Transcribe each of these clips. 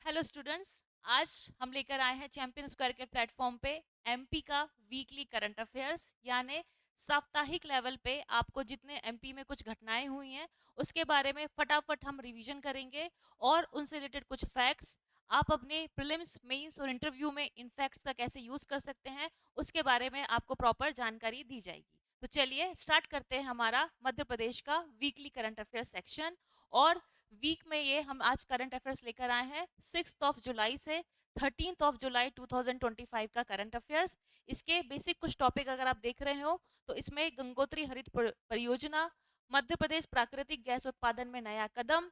Hello students. आज हम लेकर आए हैं चैंपियन स्क्वायर के प्लेटफॉर्म पे एमपी का वीकली करंट अफेयर्स, यानी साप्ताहिक लेवल पे आपको जितने एमपी में कुछ घटनाएं हुई हैं उसके बारे में फटाफट हम रिवीजन करेंगे और उनसे रिलेटेड कुछ फैक्ट्स आप अपने प्रीलिम्स, मेंस और इंटरव्यू में इन फैक्ट्स का कैसे यूज कर सकते हैं उसके बारे में आपको प्रॉपर जानकारी दी जाएगी। तो चलिए स्टार्ट करते हैं हमारा मध्य प्रदेश का वीकली करंट अफेयर्स सेक्शन। और वीक में ये हम आज करंट अफेयर्स लेकर आए हैं 6 जुलाई से 13 जुलाई 2025 का करंट अफेयर्स। इसके बेसिक कुछ टॉपिक अगर आप देख रहे हो तो इसमें गंगोत्री हरित परियोजना, मध्य प्रदेश प्राकृतिक गैस उत्पादन में नया कदम,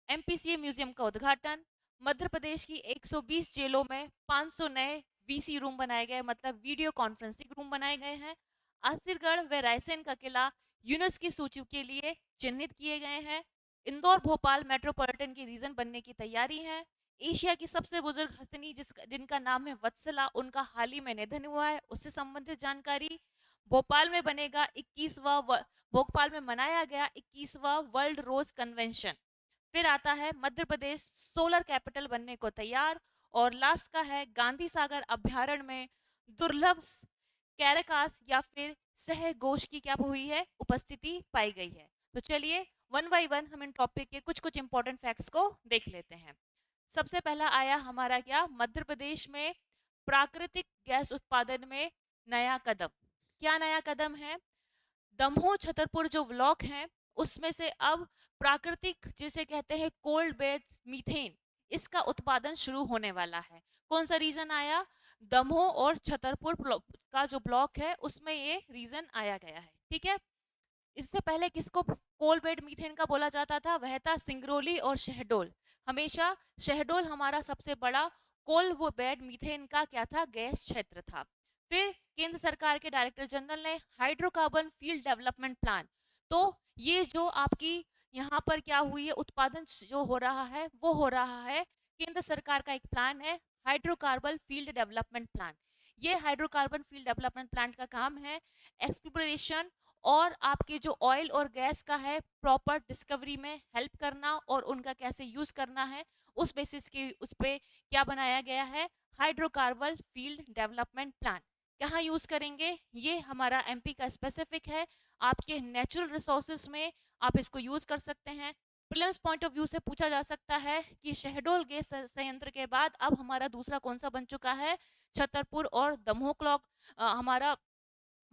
एमपीसीए म्यूजियम का उद्घाटन, मध्य प्रदेश की 120 जेलों में 500 नए वीसी रूम बनाए गए, मतलब वीडियो कॉन्फ्रेंसिंग रूम बनाए गए हैं। आसिरगढ़ व रायसेन का किला यूनेस्को की सूची के लिए चिन्हित किए गए हैं। इंदौर भोपाल मेट्रोपॉलिटन की रीजन बनने की तैयारी है। एशिया की सबसे बुजुर्ग हस्तिनी जिनका नाम है वत्सला, उनका हाल ही में निधन हुआ है, उससे संबंधित जानकारी। भोपाल में बनेगा 21वां भोपाल में मनाया गया 21वां वर्ल्ड रोज कन्वेंशन। फिर आता है मध्य प्रदेश सोलर कैपिटल बनने को तैयार। और लास्ट का है गांधी सागर अभ्यारण्य में दुर्लभ कैरकास या फिर सहघोष की क्या हुई है, उपस्थिति पाई गई है। तो चलिए वन बाय वन हम इन टॉपिक के कुछ कुछ इंपॉर्टेंट फैक्ट्स को देख लेते हैं। सबसे पहला आया हमारा क्या, मध्य प्रदेश में प्राकृतिक गैस उत्पादन में नया कदम। क्या नया कदम है? दमोह छतरपुर जो ब्लॉक है उसमें से अब प्राकृतिक जिसे कहते हैं कोल्ड बेड मीथेन, इसका उत्पादन शुरू होने वाला है। कौन सा रीजन आया? दमोह और छतरपुर का जो ब्लॉक है उसमें ये रीजन आया गया है। ठीक है। इससे पहले किसको कोल बेड मीथेन का बोला जाता था? वह था सिंगरौली और शहडोल। हमेशा शहडोल हमारा सबसे बड़ा कोल बेड मीथेन का क्या था, गैस क्षेत्र था। फिर केंद्र सरकार के डायरेक्टर जनरल ने हाइड्रोकार्बन फील्ड डेवलपमेंट प्लान, तो ये जो आपकी यहाँ पर क्या हुई है, उत्पादन जो हो रहा है वो हो रहा है, केंद्र सरकार का एक प्लान है हाइड्रोकार्बन फील्ड डेवलपमेंट प्लान। ये हाइड्रोकार्बन फील्ड डेवलपमेंट प्लान का काम है एक्सप्लोरेशन और आपके जो ऑयल और गैस का है प्रॉपर डिस्कवरी में हेल्प करना और उनका कैसे यूज करना है, उस बेसिस के उस पे क्या बनाया गया है, हाइड्रोकार्बन फील्ड डेवलपमेंट प्लान। कहाँ यूज करेंगे? ये हमारा एमपी का स्पेसिफिक है, आपके नेचुरल रिसोर्सेज में आप इसको यूज कर सकते हैं। प्रीलिम्स पॉइंट ऑफ व्यू से पूछा जा सकता है कि शहडोल गैस संयंत्र के बाद अब हमारा दूसरा कौन सा बन चुका है, छतरपुर और दमोह क्लॉक हमारा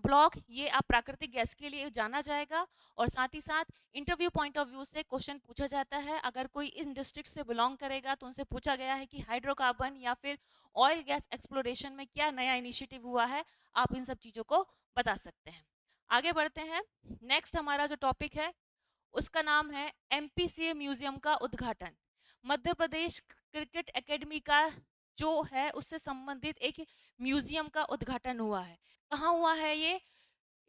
ब्लॉक, ये आप प्राकृतिक गैस के लिए जाना जाएगा। और साथ ही साथ इंटरव्यू पॉइंट ऑफ व्यू से क्वेश्चन पूछा जाता है, अगर कोई इन डिस्ट्रिक्ट से बिलोंग करेगा तो उनसे पूछा गया है कि हाइड्रोकार्बन या फिर ऑयल गैस एक्सप्लोरेशन में क्या नया इनिशिएटिव हुआ है, आप इन सब चीजों को बता सकते हैं। आगे बढ़ते हैं। नेक्स्ट हमारा जो टॉपिक है उसका नाम है एमपीसीए म्यूजियम का उद्घाटन। मध्य प्रदेश क्रिकेट एकेडमी का जो है उससे संबंधित एक म्यूजियम का उद्घाटन हुआ है। कहाँ हुआ है ये?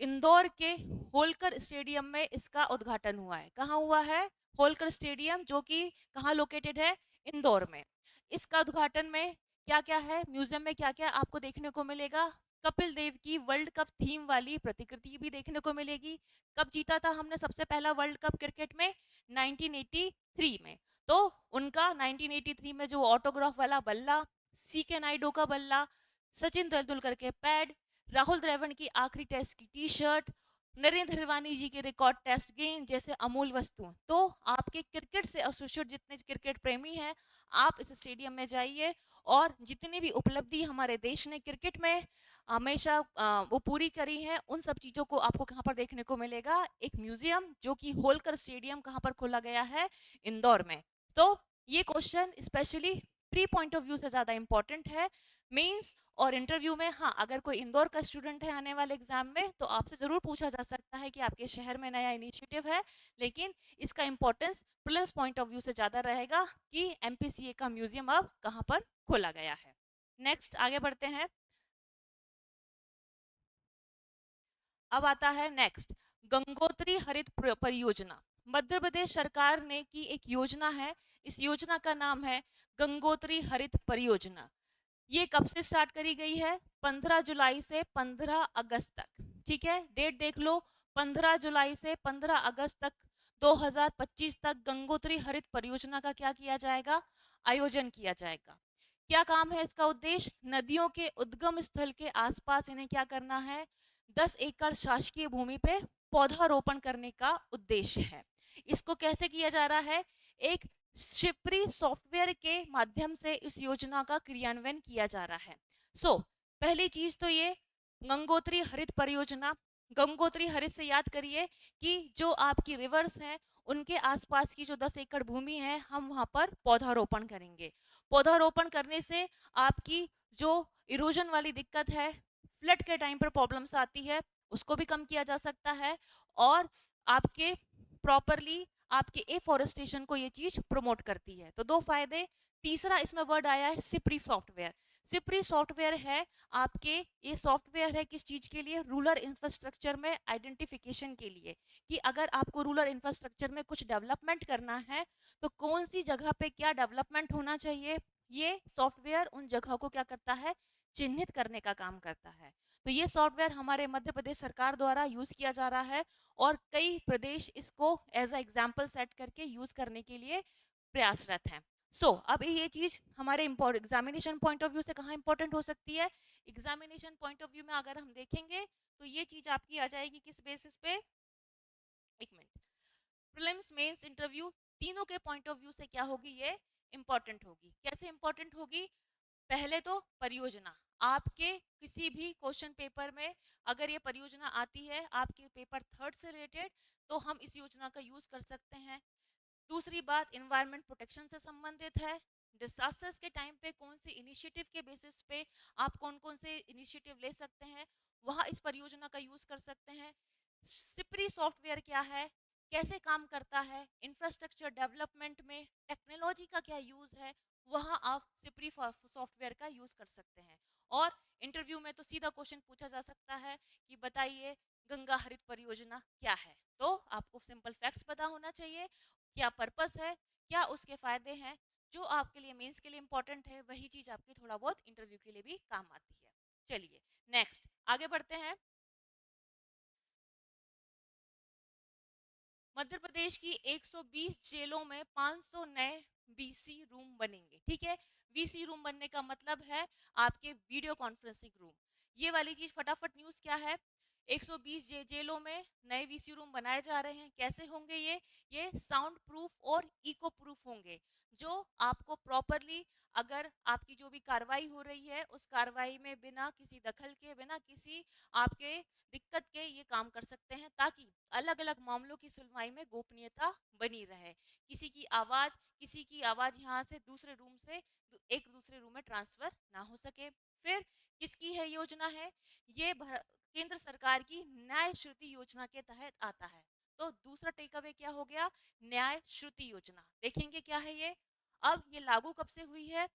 इंदौर के होलकर स्टेडियम में इसका उद्घाटन हुआ है। कहाँ हुआ है? होलकर स्टेडियम, जो कि कहाँ लोकेटेड है? इंदौर में। इसका उद्घाटन में क्या क्या है, म्यूजियम में क्या क्या आपको देखने को मिलेगा? कपिल देव की वर्ल्ड कप थीम वाली प्रतिकृति भी देखने को मिलेगी। कब जीता था हमने सबसे पहला वर्ल्ड कप क्रिकेट में? 1983 में। तो उनका 1983 में जो ऑटोग्राफ वाला बल्ला, सी के नायडू का बल्ला, सचिन तेंदुलकर के पैड, राहुल द्रविड़ की आखिरी टेस्ट की टी शर्ट, नरेंद्र हिरवानी जी के रिकॉर्ड टेस्ट गेंद जैसे अमूल वस्तुएं, तो आपके क्रिकेट से एसोसिएट जितने क्रिकेट प्रेमी हैं आप इस स्टेडियम में जाइए और जितनी भी उपलब्धि हमारे देश ने क्रिकेट में हमेशा वो पूरी करी है, उन सब चीजों को आपको कहाँ पर देखने को मिलेगा? एक म्यूजियम जो कि होलकर स्टेडियम कहाँ पर खोला गया है? इंदौर में। तो ये question specially pre point of view से ज्यादा इंपॉर्टेंट है। मेंस और इंटरव्यू में हाँ, अगर कोई इंदौर का स्टूडेंट है आने वाले एग्जाम में तो आपसे जरूर पूछा जा सकता है कि आपके शहर में नया इनिशिएटिव है, लेकिन इसका importance prelims point of view से ज्यादा रहेगा कि एमपीसीए का म्यूजियम अब कहाँ पर खोला गया है। नेक्स्ट आगे बढ़ते हैं। अब आता है नेक्स्ट गंगोत्री हरित परियोजना। मध्य प्रदेश सरकार ने की एक योजना है, इस योजना का नाम है गंगोत्री हरित परियोजना। ये कब से स्टार्ट करी गई है? 15 जुलाई से 15 अगस्त तक। ठीक है, डेट देख लो, 15 जुलाई से 15 अगस्त तक 2025 तक गंगोत्री हरित परियोजना का क्या किया जाएगा? आयोजन किया जाएगा। क्या काम है इसका उद्देश्य? नदियों के उद्गम स्थल के आसपास इन्हें क्या करना है? 10 एकड़ शासकीय भूमि पे पौधारोपण करने का उद्देश्य है। इसको कैसे किया जा रहा है? एक शिप्री सॉफ्टवेयर के माध्यम से इस योजना का क्रियान्वयन किया जा रहा है। पहली चीज तो ये गंगोत्री हरित परियोजना। गंगोत्री हरित से याद करिए कि जो आपकी रिवर्स हैं उनके आसपास की जो 10 एकड़ भूमि है हम वहां पर पौधारोपण करेंगे। पौधारोपण करने से आपकी जो इरोजन वाली दिक्कत है, फ्लड के टाइम पर प्रॉब्लम्स आती है, उसको भी कम किया जा सकता है और आपके प्रॉपरली आपके एफॉरेस्टेशन को ये चीज प्रमोट करती है। तो दो फायदे। तीसरा इसमें वर्ड आया है सिप्री सॉफ्टवेयर। सिप्री सॉफ्टवेयर है आपके, ये सॉफ्टवेयर है किस चीज के लिए? रूरल इंफ्रास्ट्रक्चर में आइडेंटिफिकेशन के लिए, कि अगर आपको रूरल इंफ्रास्ट्रक्चर में कुछ डेवलपमेंट करना है तो कौन सी जगह पे क्या डेवलपमेंट होना चाहिए, ये सॉफ्टवेयर उन जगह को क्या करता है? चिन्हित करने का काम करता है। तो ये सॉफ्टवेयर हमारे मध्य प्रदेश सरकार द्वारा यूज किया जा रहा है और कई प्रदेश इसको एज अ एग्जाम्पल सेट करके यूज करने के लिए प्रयासरत हैं। अब ये चीज हमारे एग्जामिनेशन पॉइंट ऑफ व्यू से कहाँ इंपॉर्टेंट हो सकती है? एग्जामिनेशन पॉइंट ऑफ व्यू में अगर हम देखेंगे तो ये चीज आपकी आ जाएगी किस बेसिस पे? एक मिनट। प्रीलिम्स, मेंस, इंटरव्यू, तीनों के पॉइंट ऑफ व्यू से क्या होगी? ये इंपॉर्टेंट होगी। कैसे इंपॉर्टेंट होगी? पहले तो परियोजना, आपके किसी भी क्वेश्चन पेपर में अगर ये परियोजना आती है आपके पेपर थर्ड से रिलेटेड, तो हम इस योजना का यूज कर सकते हैं। दूसरी बात इन्वायरमेंट प्रोटेक्शन से संबंधित है। डिजास्टर्स के टाइम पे कौन सी इनिशिएटिव के बेसिस पे आप कौन कौन से इनिशिएटिव ले सकते हैं, वहाँ इस परियोजना का यूज कर सकते हैं। सिप्री सॉफ्टवेयर क्या है, कैसे काम करता है, इंफ्रास्ट्रक्चर डेवलपमेंट में टेक्नोलॉजी का क्या यूज है, वहाँ आप सिप्री सॉफ्टवेयर का यूज कर सकते हैं। और इंटरव्यू में तो सीधा क्वेश्चन पूछा जा सकता है कि बताइए गंगा हरित परियोजना क्या है, तो आपको सिंपल फैक्ट्स पता होना चाहिए, क्या पर्पस है, क्या उसके फायदे हैं। जो आपके लिए मेंस के लिए इंपॉर्टेंट है वही चीज आपकी थोड़ा बहुत इंटरव्यू के लिए भी काम आती है। चलिए नेक्स्ट आगे बढ़ते हैं। मध्य प्रदेश की 120 जेलों में 500 नए वीसी रूम बनेंगे। ठीक है, वीसी रूम बनने का मतलब है आपके वीडियो कॉन्फ्रेंसिंग रूम। ये वाली चीज फटाफट न्यूज क्या है? 120 जेलों में नए वीसी रूम बनाए जा रहे हैं। कैसे होंगे ये साउंड प्रूफ और इको प्रूफ होंगे, जो आपको प्रॉपरली अगर आपकी जो भी कार्रवाई हो रही है उस कार्रवाई में बिना किसी दखल के, बिना किसी आपके दिक्कत के ये काम कर सकते हैं, ताकि अलग अलग मामलों की सुनवाई में गोपनीयता बनी रहे। किसी की आवाज यहाँ से दूसरे रूम से एक दूसरे रूम में ट्रांसफर ना हो सके। फिर किसकी है योजना है ये? केंद्र सरकार की न्याय श्रुति योजना के तहत आता है। तो दूसरा टेक अवे क्या हो गया? न्याय श्रुति योजना। देखेंगे क्या है ये। अब ये लागू कब से हुई है?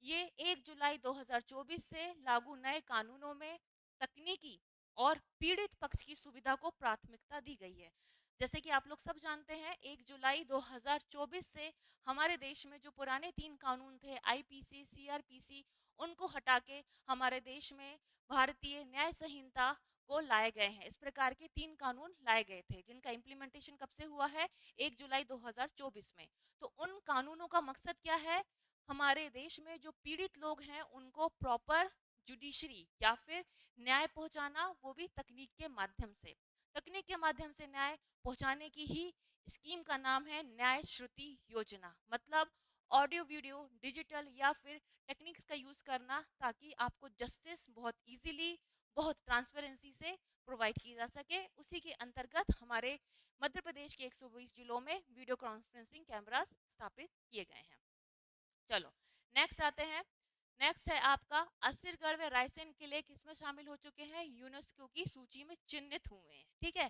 ये 1 जुलाई 2024 से लागू नए कानूनों में तकनीकी और पीड़ित पक्ष की सुविधा को प्राथमिकता दी गई है। जैसे कि आप लोग सब जानते हैं 1 जुलाई 2024 से हमारे देश में जो पुराने 3 कानून थे, आईपीसी, सीआरपीसी, उनको हटा के हमारे देश में भारतीय न्याय संहिता को लाए गए हैं। इस प्रकार के 3 कानून लाए गए थे जिनका इम्प्लीमेंटेशन कब से हुआ है? 1 जुलाई 2024 में। तो उन कानूनों का मकसद क्या है? हमारे देश में जो पीड़ित लोग हैं उनको प्रॉपर जुडिशरी या फिर न्याय पहुंचाना, वो भी तकनीक के माध्यम से। तकनीक के माध्यम से न्याय पहुंचाने की ही स्कीम का नाम है न्याय श्रुति योजना। मतलब ऑडियो वीडियो डिजिटल या फिर टेक्निक्स का यूज करना, ताकि आपको जस्टिस बहुत इजीली, बहुत ट्रांसपेरेंसी से प्रोवाइड की जा सके। उसी के अंतर्गत हमारे मध्य प्रदेश के 120 जिलों में वीडियो कॉन्फ्रेंसिंग कैमरास स्थापित किए गए हैं। चलो नेक्स्ट आते हैं। नेक्स्ट है आपका असिरगढ़ व रायसेन किले किसमें शामिल हो चुके हैं? यूनेस्को की सूची में चिन्हित हुए हैं। ठीक है,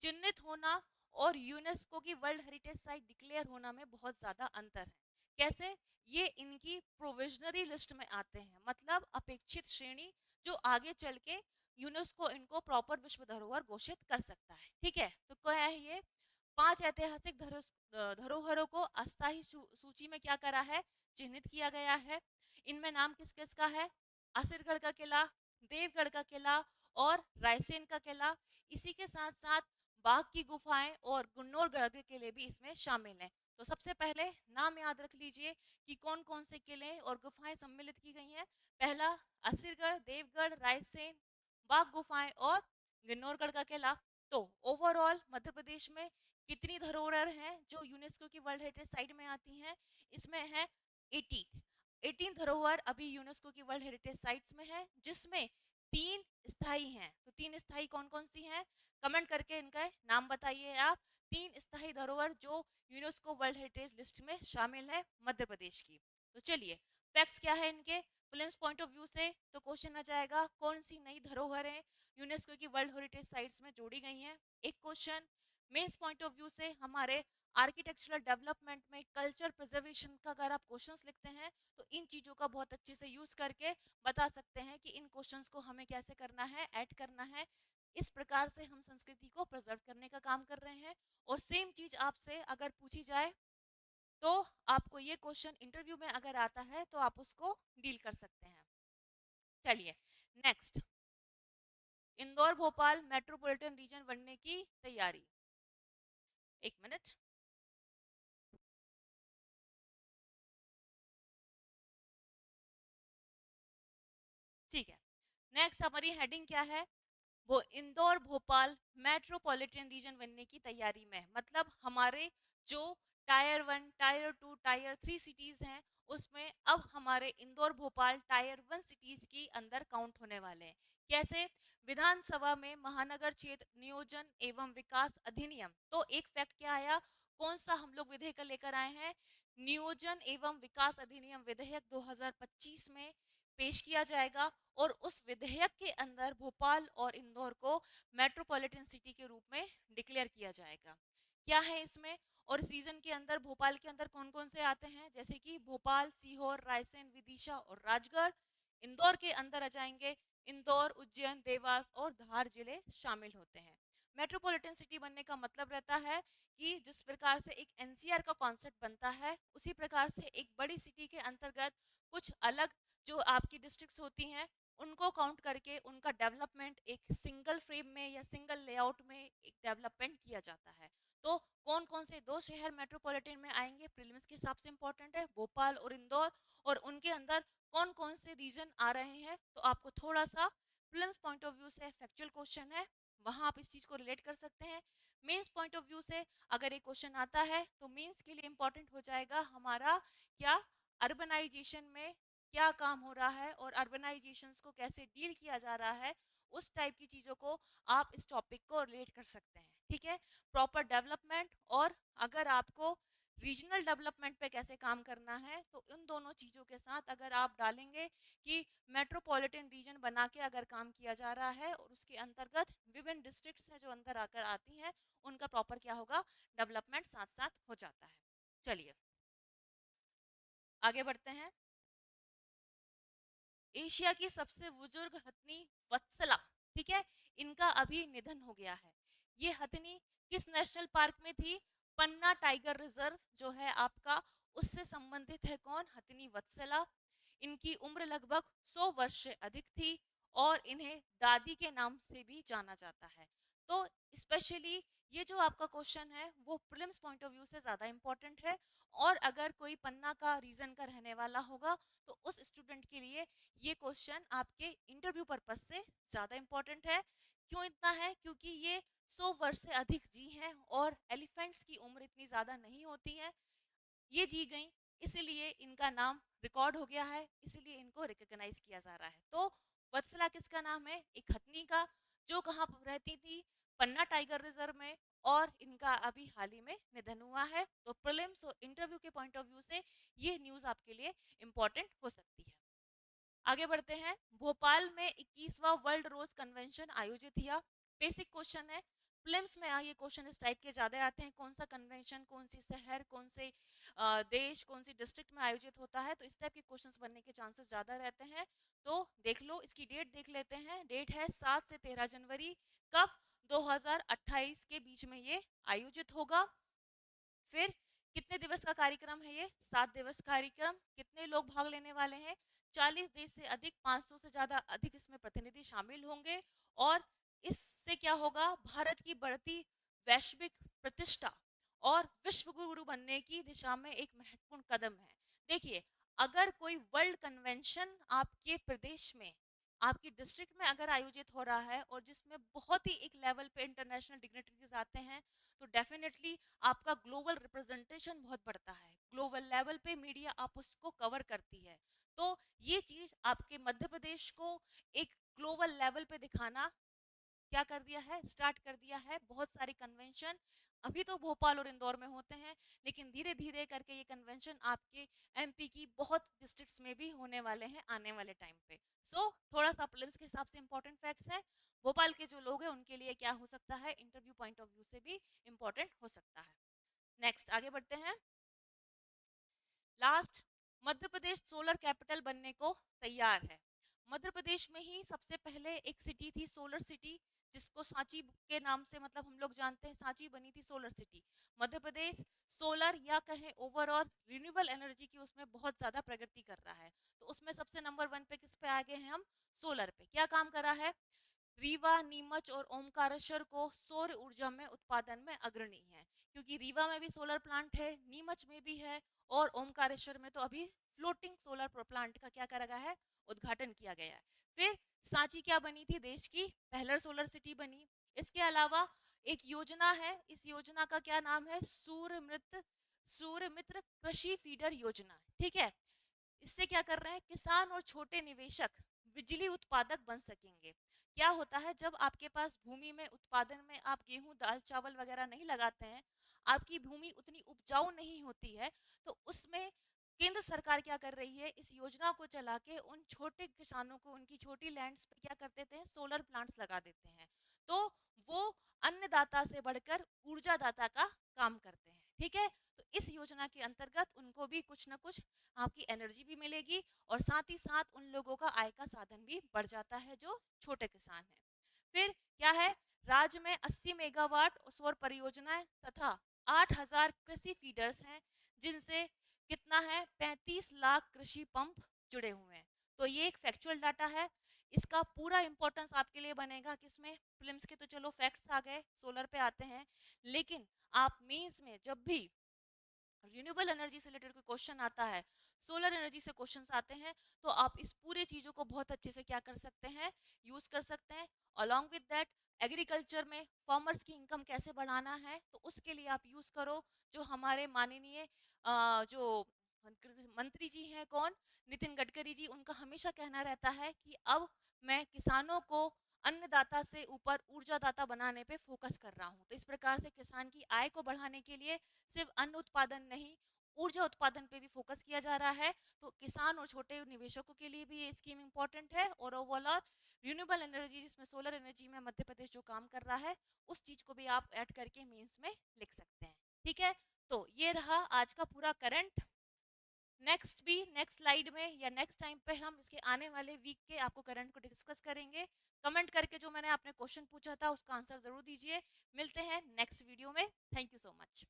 चिन्हित होना और यूनेस्को की वर्ल्ड हेरिटेज साइट डिक्लेयर होना में बहुत ज्यादा अंतर है। कैसे? ये इनकी प्रोविजनरी लिस्ट में आते हैं, मतलब अपेक्षित श्रेणी, जो आगे चल के यूनेस्को इनको प्रॉपर विश्व धरोहर घोषित कर सकता है। ठीक है, तो क्या है ये? 5 ऐतिहासिक धरोहरों को अस्थायी सूची में क्या करा है? चिन्हित किया गया है। इनमें नाम किस किस का है? असिरगढ़ का किला, देवगढ़ का किला और रायसेन का किला। इसी के साथ साथ बाघ की गुफाएं और गुन्नौरगढ़ के किले भी इसमें शामिल हैं। तो सबसे पहले नाम याद रख लीजिए कि कौन कौन से किले और गुफाएं सम्मिलित की गई हैं। पहला असुरगढ़, देवगढ़, रायसेन, बाघ गुफाएं और गिन्नौरगढ़ का किला। तो ओवरऑल मध्य प्रदेश में कितनी धरोहर हैं जो यूनेस्को की वर्ल्ड हेरिटेज साइट में आती हैं? इसमें है 18। 18 धरोहर अभी यूनेस्को की वर्ल्ड हेरिटेज साइट्स में है, जिसमें 3 स्थायी हैं। तो 3 स्थायी कौन कौन सी हैं? कमेंट करके इनका नाम बताइए आप। 3 स्थायी धरोहर जो यूनेस्को वर्ल्ड हेरिटेज लिस्ट में शामिल है मध्य प्रदेश की। तो चलिए फैक्ट्स क्या है इनके प्रीलिम्स पॉइंट ऑफ व्यू से। तो क्वेश्चन आ जाएगा कौन सी नई धरोहरें यूनेस्को की वर्ल्ड हेरिटेज साइट्स में जोड़ी गई हैं। एक question mains point of view से हमारे आर्किटेक्चरल डेवलपमेंट में कल्चर प्रिजर्वेशन का अगर आप क्वेश्चंस लिखते हैं तो इन चीज़ों का बहुत अच्छे से यूज़ करके बता सकते हैं कि इन क्वेश्चंस को हमें कैसे करना है, ऐड करना है। इस प्रकार से हम संस्कृति को प्रिजर्व करने का काम कर रहे हैं। और सेम चीज़ आपसे अगर पूछी जाए तो आपको ये क्वेश्चन इंटरव्यू में अगर आता है तो आप उसको डील कर सकते हैं। चलिए next, Indore Bhopal metropolitan region बनने की तैयारी। एक मिनट। ठीक है, नेक्स्ट हमारी हेडिंग क्या है? वो इंदौर भोपाल मेट्रोपॉलिटन रीजन बनने की तैयारी में, मतलब हमारे जो टायर 1, टायर 2, टायर 3 सिटीज हैं उसमें अब हमारे इंदौर भोपाल टायर 1 सिटीज की अंदर काउंट होने वाले हैं। कैसे? विधानसभा में महानगर क्षेत्र नियोजन एवं विकास अधिनियम। तो एक फैक्ट क्या आया, कौन सा हम लोग विधेयक लेकर आए हैं? नियोजन एवं विकास अधिनियम विधेयक 2025 में पेश किया जाएगा और उस विधेयक के अंदर भोपाल और इंदौर को मेट्रोपॉलिटन सिटी के रूप में डिक्लेयर किया जाएगा। क्या है इसमें? और इस रीजन के अंदर भोपाल के अंदर कौन कौन से आते हैं? जैसे कि भोपाल, सीहोर, रायसेन, विदिशा और राजगढ़। इंदौर के अंदर आ जाएंगे इंदौर, उज्जैन, देवास और धार जिले शामिल होते हैं। मेट्रोपॉलिटन सिटी बनने का मतलब रहता है कि जिस प्रकार से एक एनसीआर का कॉन्सेप्ट बनता है उसी प्रकार से एक बड़ी सिटी के अंतर्गत कुछ अलग जो आपकी डिस्ट्रिक्ट्स होती हैं उनको काउंट करके उनका डेवलपमेंट एक सिंगल फ्रेम में या सिंगल लेआउट में एक डेवलपमेंट किया जाता है। तो कौन कौन से दो शहर मेट्रोपॉलिटन में आएंगे प्रीलिम्स के हिसाब से इंपॉर्टेंट है, भोपाल और इंदौर। और उनके अंदर कौन कौन से रीजन आ रहे हैं, तो आपको थोड़ा सा प्रीलिम्स पॉइंट ऑफ व्यू से फैक्चुअल क्वेश्चन है, वहां आप इस चीज को रिलेट कर सकते हैं। मेंस पॉइंट ऑफ व्यू से अगर एक क्वेश्चन आता है तो मेंस के लिए इंपॉर्टेंट हो जाएगा हमारा क्या अर्बनाइजेशन में क्या काम हो रहा है और अर्बनाइजेशन को कैसे डील किया जा रहा है, उस टाइप की चीज़ों को आप इस टॉपिक को रिलेट कर सकते हैं। ठीक है, प्रॉपर डेवलपमेंट और अगर आपको रीजनल डेवलपमेंट पे कैसे काम करना है तो इन दोनों चीज़ों के साथ अगर आप डालेंगे कि मेट्रोपॉलिटन रीजन बना के अगर काम किया जा रहा है और उसके अंतर्गत विभिन्न डिस्ट्रिक्ट्स हैं जो अंदर आकर आती हैं उनका प्रॉपर क्या होगा डेवलपमेंट साथ साथ हो जाता है। चलिए आगे बढ़ते हैं। एशिया की सबसे बुजुर्ग हथनी वत्सला, ठीक है, इनका अभी निधन हो गया है। ये हथनी किस नेशनल पार्क में थी? पन्ना टाइगर रिजर्व जो है आपका, उससे संबंधित है कौन? हथनी वत्सला। इनकी उम्र लगभग 100 वर्ष से अधिक थी और इन्हें दादी के नाम से भी जाना जाता है। तो स्पेशली ये जो आपका क्वेश्चन है वो प्रीलिम्स पॉइंट ऑफ व्यू से ज़्यादा इंपॉर्टेंट है। और अगर कोई पन्ना का रीजन का रहने वाला होगा तो उस स्टूडेंट के लिए ये क्वेश्चन आपके इंटरव्यू पर्पज से ज़्यादा इंपॉर्टेंट है। क्यों इतना है? क्योंकि ये 100 वर्ष से अधिक जी हैं और एलिफेंट्स की उम्र इतनी ज़्यादा नहीं होती है। ये जी गई इसीलिए इनका नाम रिकॉर्ड हो गया है, इसीलिए इनको रिकॉग्नाइज किया जा रहा है। तो वत्सला किसका नाम है? एक हथनी का, जो कहाँ रहती थी? पन्ना टाइगर रिजर्व में। और इनका अभी हाल ही में निधन हुआ है। तो प्रीलिम्स और इंटरव्यू के पॉइंट ऑफ व्यू से ये न्यूज़ आपके लिए इंपॉर्टेंट हो सकती है। आगे बढ़ते हैं। भोपाल में 21वां वर्ल्ड रोज कन्वेंशन आयोजित हुआ। बेसिक क्वेश्चन है, प्रीलिम्स में ये क्वेश्चन इस टाइप के ज्यादा आते हैं, कौन सा कन्वेंशन, कौन सी शहर, कौन से देश, कौन सी डिस्ट्रिक्ट में आयोजित होता है, तो इस टाइप के क्वेश्चंस बनने के चांसेस ज्यादा रहते हैं। तो देख लो, इसकी डेट देख लेते हैं। डेट है 7 से 13 जनवरी। कब? 2028 के बीच में ये आयोजित होगा। फिर कितने दिवस का कार्यक्रम है ये? 7 दिवस कार्यक्रम। कितने लोग भाग लेने वाले हैं? 40 देश से अधिक, 500 से ज्यादा अधिक इसमें प्रतिनिधि शामिल होंगे। और इससे क्या होगा? भारत की बढ़ती वैश्विक प्रतिष्ठा और विश्व गुरु बनने की दिशा में एक महत्वपूर्ण कदम है। देखिए, अगर कोई वर्ल्ड कन्वेंशन आपके प्रदेश में, आपकी डिस्ट्रिक्ट में अगर आयोजित हो रहा है और जिसमें बहुत ही एक लेवल पे इंटरनेशनल डिग्निटरीज आते हैं, तो डेफिनेटली आपका ग्लोबल रिप्रेजेंटेशन बहुत बढ़ता है, ग्लोबल लेवल पे मीडिया आप उसको कवर करती है। तो ये चीज आपके मध्य प्रदेश को एक ग्लोबल लेवल पे दिखाना क्या कर दिया है, स्टार्ट कर दिया है। बहुत सारे कन्वेंशन अभी तो भोपाल और इंदौर में होते हैं, लेकिन धीरे धीरे करके ये कन्वेंशन आपके एमपी की बहुत डिस्ट्रिक्ट्स में भी होने वाले हैं आने वाले टाइम पे। थोड़ा सा प्रीलिम्स के हिसाब से इंपॉर्टेंट फैक्ट्स है। भोपाल के जो लोग हैं उनके लिए क्या हो सकता है, इंटरव्यू पॉइंट ऑफ व्यू से भी इंपॉर्टेंट हो सकता है। नेक्स्ट आगे बढ़ते हैं। Last, Madhya Pradesh solar capital बनने को तैयार है। मध्य प्रदेश में ही सबसे पहले एक सिटी थी सोलर सिटी, जिसको सांची के नाम से मतलब हम लोग जानते हैं, सांची बनी थी solar city. Madhya Pradesh solar या कहें ओवरऑल रिन्यूएबल एनर्जी की उसमें बहुत ज्यादा प्रगति कर रहा है। तो उसमें सबसे नंबर 1 पे किस पे आ गए हैं हम, सोलर पे। क्या काम करा है, रीवा, नीमच और ओमकारेश्वर को सौर ऊर्जा में उत्पादन में अग्रणी है, क्योंकि रीवा में भी सोलर प्लांट है, नीमच में भी है, और ओमकारेश्वर में तो अभी फ्लोटिंग सोलर प्लांट का क्या करा गया है, उद्घाटन किया गया है। फिर सांची क्या बनी थी, देश की पहला सोलर सिटी बनी। इसके अलावा एक योजना है, इस योजना का क्या नाम है, सूर्य मित्र कृषि फीडर योजना। ठीक है, इससे क्या कर रहे हैं, किसान और छोटे निवेशक बिजली उत्पादक बन सकेंगे। क्या होता है, जब आपके पास भूमि में उत्पादन में आप गेहूं दाल चावल वगैरह नहीं लगाते हैं, आपकी भूमि उतनी उपजाऊ नहीं होती है, तो उसमें केंद्र सरकार क्या कर रही है, इस योजना को चला के उन छोटे किसानों को उनकी छोटी लैंड्स पे क्या कर देते हैं, सोलर प्लांट्स लगा देते हैं। तो वो अन्नदाता से बढ़कर ऊर्जादाता का काम करते हैं। ठीक है, तो इस योजना के अंतर्गत उनको भी कुछ ना कुछ आपकी एनर्जी भी मिलेगी, और साथ ही साथ उन लोगों का आय का साधन भी बढ़ जाता है जो छोटे किसान हैं। फिर क्या है, राज्य में 80 मेगावाट सौर परियोजनाएं तथा 8,000 कृषि फीडर्स हैं, जिनसे कितना है, 35 लाख कृषि पंप जुड़े हुए हैं। तो ये एक फैक्चुअल डाटा है। इसका पूरा इंपॉर्टेंस आपके लिए बनेगा किसमें, फिल्म्स के तो चलो फैक्ट्स आ गए, सोलर पे आते हैं, लेकिन आप मीन्स में जब भी रिन्यूएबल एनर्जी से रिलेटेड कोई क्वेश्चन आता है, सोलर एनर्जी से क्वेश्चंस आते हैं, तो आप इस पूरे चीजों को बहुत अच्छे से क्या कर सकते हैं, यूज कर सकते हैं। अलॉन्ग विद दैट, एग्रीकल्चर में फार्मर्स की इनकम कैसे बढ़ाना है, तो उसके लिए आप यूज करो जो हमारे माननीय जो मंत्री जी हैं, कौन, नितिन गडकरी जी, उनका हमेशा कहना रहता है कि अब मैं किसानों को अन्नदाता से ऊपर ऊर्जादाता बनाने पे फोकस कर रहा हूँ। तो इस प्रकार से किसान की आय को बढ़ाने के लिए सिर्फ अन्न उत्पादन नहीं, ऊर्जा उत्पादन पे भी फोकस किया जा रहा है। तो किसान और छोटे निवेशकों के लिए भी ये स्कीम इंपॉर्टेंट है, और ओवरऑल रिन्यूएबल एनर्जी जिसमें सोलर एनर्जी में मध्य प्रदेश जो काम कर रहा है, उस चीज को भी आप ऐड करके मीन्स में लिख सकते हैं। ठीक है, तो ये रहा आज का पूरा करंट। नेक्स्ट स्लाइड में या नेक्स्ट टाइम पे हम इसके आने वाले वीक के आपको करंट को डिस्कस करेंगे। कमेंट करके जो मैंने आपने क्वेश्चन पूछा था उसका आंसर जरूर दीजिए। मिलते हैं नेक्स्ट वीडियो में। Thank you so much.